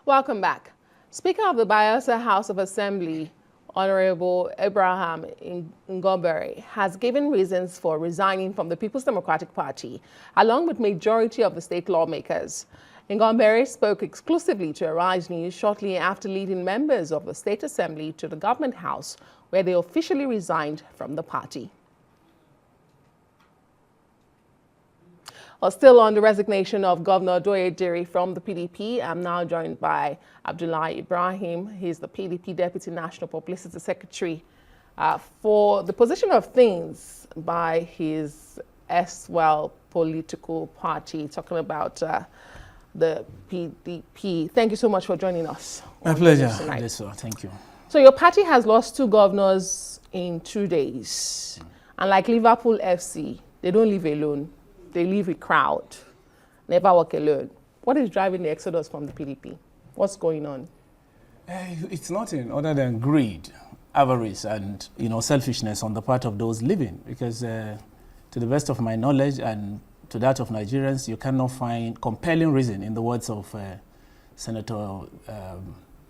Welcome back. Speaker of the Bayelsa House of Assembly, Honorable Ibrahim Ngobere, has given reasons for resigning from the People's Democratic Party, along with majority of the state lawmakers. Ngobere spoke exclusively to Arise News shortly after leading members of the State Assembly to the Government House, where they officially resigned from the party. Still on the resignation of Governor Doyediri from the PDP, I'm now joined by Abdullahi Ibrahim. He's the PDP Deputy National Publicity Secretary. For the position of things by his as-well political party, talking about the PDP. Thank you so much for joining us. My pleasure. Yes, sir. Thank you. So your party has lost 2 governors in 2 days. And like Liverpool FC, they don't leave alone. They leave a crowd, never walk alone. What is driving the exodus from the PDP? What's going on? It's nothing other than greed, avarice, and selfishness on the part of those living. Because to the best of my knowledge and to that of Nigerians, you cannot find compelling reason, in the words of Senator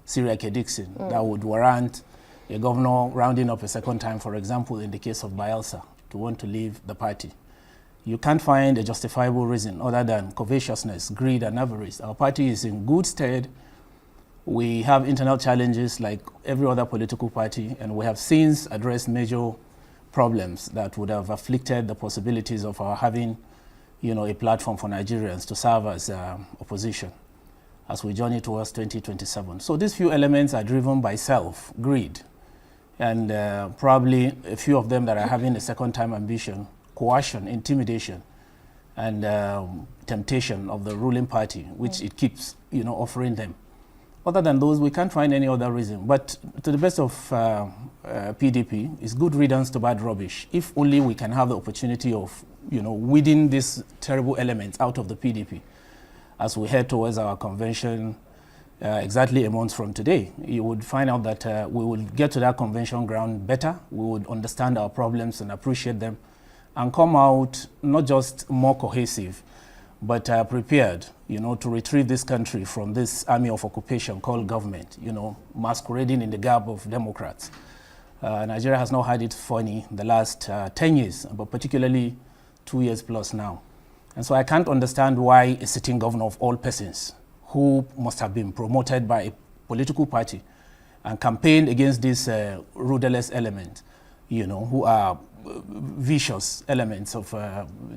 Siriake Dixon, that would warrant a governor rounding up a second time, for example, in the case of Bayelsa, to want to leave the party. You can't find a justifiable reason other than covetousness, greed, and avarice. Our party is in good stead. We have internal challenges like every other political party, and we have since addressed major problems that would have afflicted the possibilities of our having, a platform for Nigerians to serve as opposition as we journey towards 2027. So these few elements are driven by self, greed, and probably a few of them that are having a second-time ambition, coercion, intimidation, and temptation of the ruling party, which it keeps, offering them. Other than those, we can't find any other reason. But to the best of PDP, it's good riddance to bad rubbish. If only we can have the opportunity of, weeding these terrible elements out of the PDP as we head towards our convention exactly a month from today. You would find out that we will get to that convention ground better. We would understand our problems and appreciate them, and come out not just more cohesive, but prepared, to retrieve this country from this army of occupation called government, masquerading in the garb of Democrats. Nigeria has not had it funny the last 10 years, but particularly 2 years plus now. And so I can't understand why a sitting governor of all persons, who must have been promoted by a political party and campaigned against this rudderless element, who are vicious elements of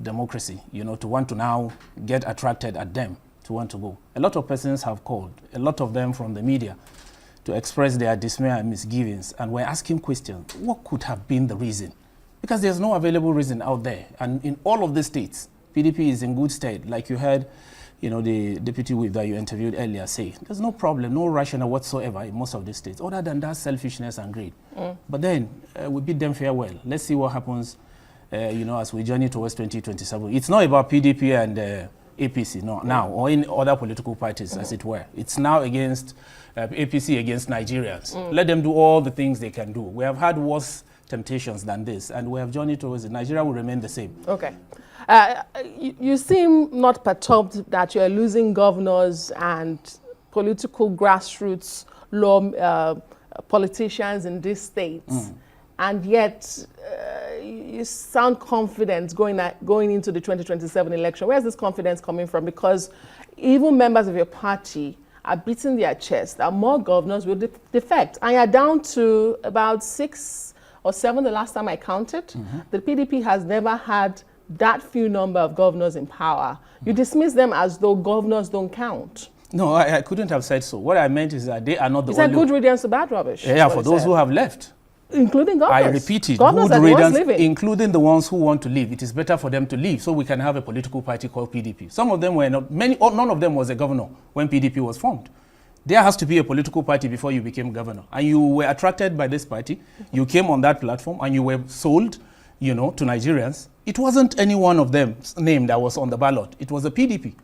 democracy, to want to now get attracted at them, to want to go. A lot of persons have called, a lot of them from the media, to express their dismay and misgivings, and we're asking questions, what could have been the reason? Because there's no available reason out there, and in all of the states, PDP is in good state. Like you heard, the deputy whip that you interviewed earlier say, there's no problem, no rationale whatsoever in most of the states, other than that selfishness and greed. But then we bid them farewell. Let's see what happens, as we journey towards 2027. It's not about PDP and APC now, or in other political parties, as it were. It's now against APC against Nigerians. Let them do all the things they can do. We have had worse temptations than this, and we have journeyed towards it. Nigeria will remain the same. Okay. You seem not perturbed that you're losing governors and political grassroots law politicians in these states, and yet you sound confident going into the 2027 election. Where's this confidence coming from? Because even members of your party are beating their chest that more governors will defect, and you're down to about 6 or 7 the last time I counted. The PDP has never had that few number of governors in power. You dismiss them as though governors don't count. No, I couldn't have said so. What I meant is that they are not the only... Is that good riddance to bad rubbish? Yeah, for those who have left. Including governors. I repeat it, governors good riddance, including the ones who want to leave. It is better for them to leave so we can have a political party called PDP. Some of them were not, none of them was a governor when PDP was formed. There has to be a political party before you became governor. And you were attracted by this party. You came on that platform and you were sold, to Nigerians. It wasn't any one of them's name that was on the ballot. It was the PDP.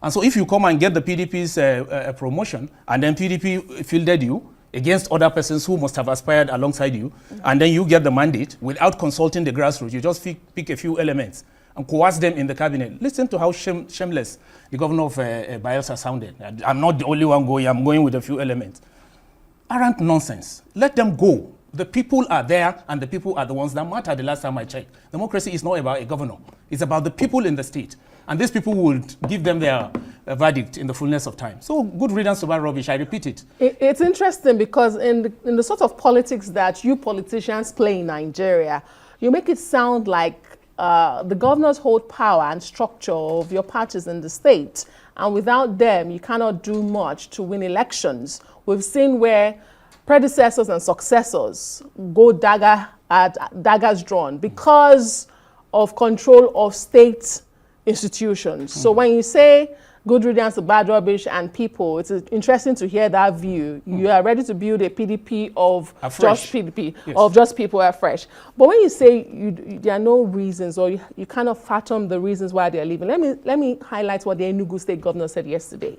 And so if you come and get the PDP's promotion, and then PDP fielded you against other persons who must have aspired alongside you, and then you get the mandate without consulting the grassroots, you just pick a few elements and coerce them in the cabinet. Listen to how shameless the governor of Bayelsa sounded. I'm not the only one going, I'm going with a few elements. Aren't nonsense. Let them go. The people are there, and the people are the ones that matter. The last time I checked, democracy is not about a governor. It's about the people in the state. And these people would give them their verdict in the fullness of time. So good riddance to that rubbish, I repeat it. It's interesting because in the sort of politics that you politicians play in Nigeria, you make it sound like the governors hold power and structure of your parties in the state. And without them, you cannot do much to win elections. We've seen where predecessors and successors go daggers drawn because of control of state institutions. So when you say good riddance to bad rubbish and people, it's interesting to hear that view. You are ready to build a PDP of just PDP, yes, of just people afresh. But when you say there are no reasons, or you cannot fathom the reasons why they are leaving, let me highlight what the Enugu State Governor said yesterday.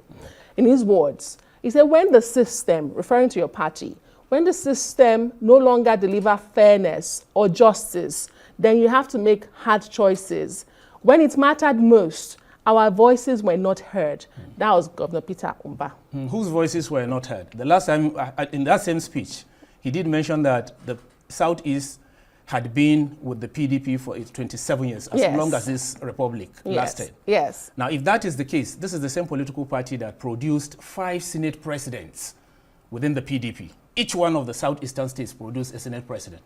In his words, he said, when the system, referring to your party, when the system no longer delivers fairness or justice, then you have to make hard choices. When it mattered most, our voices were not heard. That was Governor Peter Umba. Whose voices were not heard? The last time, in that same speech, he did mention that the Southeast had been with the PDP for 27 years, as Yes. long as this republic lasted. Yes. Now, if that is the case, this is the same political party that produced 5 Senate presidents within the PDP. Each one of the southeastern states produced a Senate president.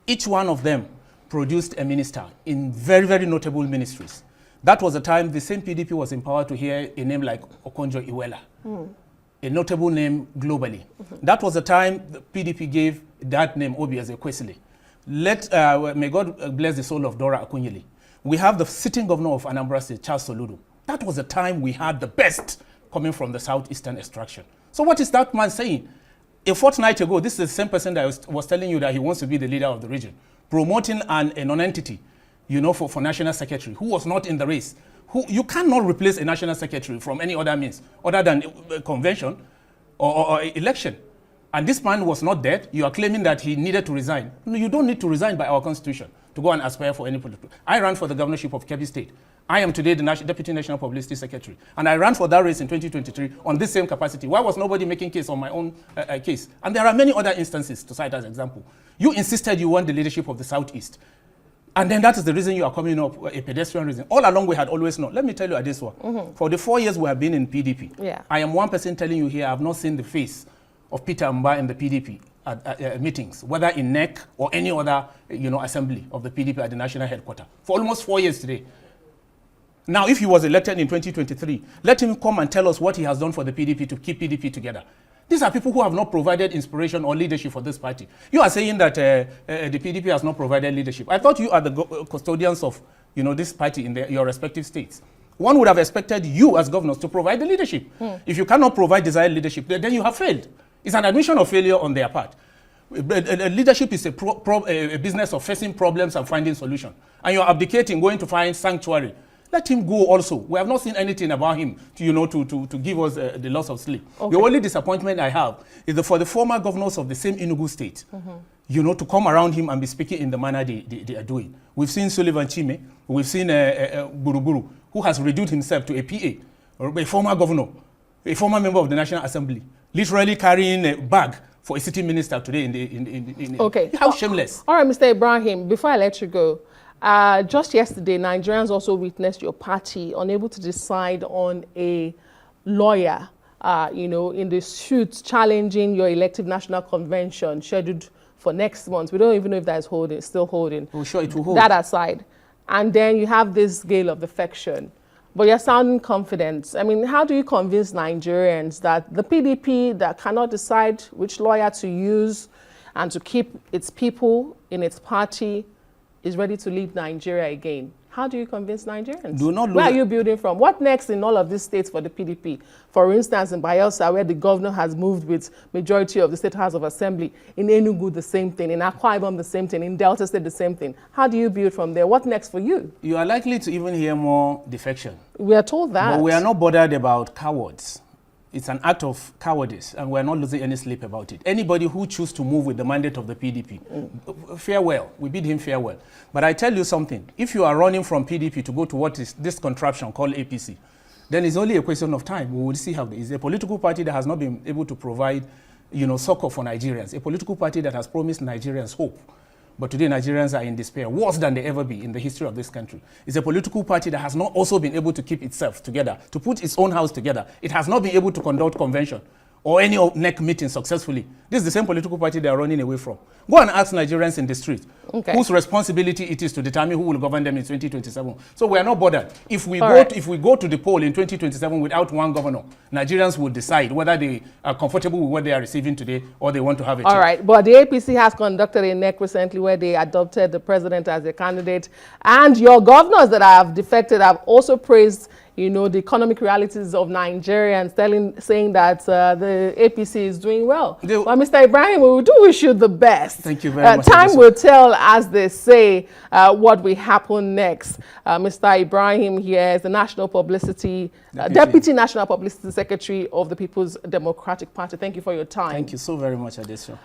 Each one of them produced a minister in very, very notable ministries. That was the time the same PDP was empowered to hear a name like Okonjo-Iweala, a notable name globally. That was the time the PDP gave that name Obi Ezekwesili. May God bless the soul of Dora Akunyili. We have the sitting governor of Anambra State, Charles Soludo. That was the time we had the best coming from the southeastern extraction. So what is that man saying? A fortnight ago, this is the same person that was telling you that he wants to be the leader of the region, promoting a non-entity, you know, for national secretary, who was not in the race. You cannot replace a national secretary from any other means, other than a convention or election. And this man was not dead. You are claiming that he needed to resign. No, you don't need to resign by our constitution to go and aspire for any political. I ran for the governorship of Kebbi State. I am today the Deputy National Publicity Secretary. And I ran for that race in 2023 on this same capacity. Why was nobody making case on my own case? And there are many other instances to cite as example. You insisted you want the leadership of the Southeast. And then that is the reason you are coming up, a pedestrian reason. All along we had always known. Let me tell you this one. For the 4 years we have been in PDP, I am one person telling you here, I have not seen the face of Peter Mba in the PDP at meetings, whether in NEC or any other assembly of the PDP at the national headquarters, for almost 4 years today. Now, if he was elected in 2023, let him come and tell us what he has done for the PDP to keep PDP together. These are people who have not provided inspiration or leadership for this party. You are saying that the PDP has not provided leadership. I thought you are the custodians of this party in your respective states. One would have expected you as governors to provide the leadership. If you cannot provide desired leadership, then you have failed. It's an admission of failure on their part. Leadership is a business of facing problems and finding solutions. And you're abdicating, going to find sanctuary. Let him go also. We have not seen anything about him to give us the loss of sleep. Okay. The only disappointment I have is for the former governors of the same Enugu state, to come around him and be speaking in the manner they are doing. We've seen Sullivan Chime, we've seen Buruburu, who has reduced himself to a PA, a former governor, a former member of the National Assembly, literally carrying a bag for a sitting minister today in Okay. How shameless. All right, Mr. Ibrahim, before I let you go, just yesterday, Nigerians also witnessed your party unable to decide on a lawyer, in the suit challenging your elective national convention scheduled for next month. We don't even know if that is still holding. We're sure it will hold. That aside. And then you have this gale of defection. But you're sounding confident. I mean, how do you convince Nigerians that the PDP that cannot decide which lawyer to use and to keep its people in its party is ready to lead Nigeria again? How do you convince Nigerians? Where are you building from? What next in all of these states for the PDP? For instance, in Bayelsa, where the governor has moved with majority of the State House of Assembly. In Enugu, the same thing. In Akwa Ibom, the same thing. In Delta State, the same thing. How do you build from there? What next for you? You are likely to even hear more defection. We are told that. But we are not bothered about cowards. It's an act of cowardice, and we're not losing any sleep about it. Anybody who chooses to move with the mandate of the PDP, farewell. We bid him farewell. But I tell you something. If you are running from PDP to go to what is this contraption called APC, then it's only a question of time. We will see how it's a political party that has not been able to provide, succor for Nigerians. A political party that has promised Nigerians hope. But today Nigerians are in despair, worse than they ever be in the history of this country. It's a political party that has not also been able to keep itself together, to put its own house together. It has not been able to conduct convention or any NEC meeting successfully. This is the same political party they are running away from. Go and ask Nigerians in the street whose responsibility it is to determine who will govern them in 2027. So we are not bothered. If we go to the poll in 2027 without one governor, Nigerians will decide whether they are comfortable with what they are receiving today or they want to have a change. All right, but the APC has conducted a NEC recently where they adopted the president as a candidate, and your governors that have defected have also praised the economic realities of Nigerians, saying that the APC is doing well. Well, Mr. Ibrahim, we do wish you the best. Thank you very much. Time will tell, as they say, what will happen next. Mr. Ibrahim here is the National Publicity, Deputy National Publicity Secretary of the People's Democratic Party. Thank you for your time. Thank you so very much, Adesha.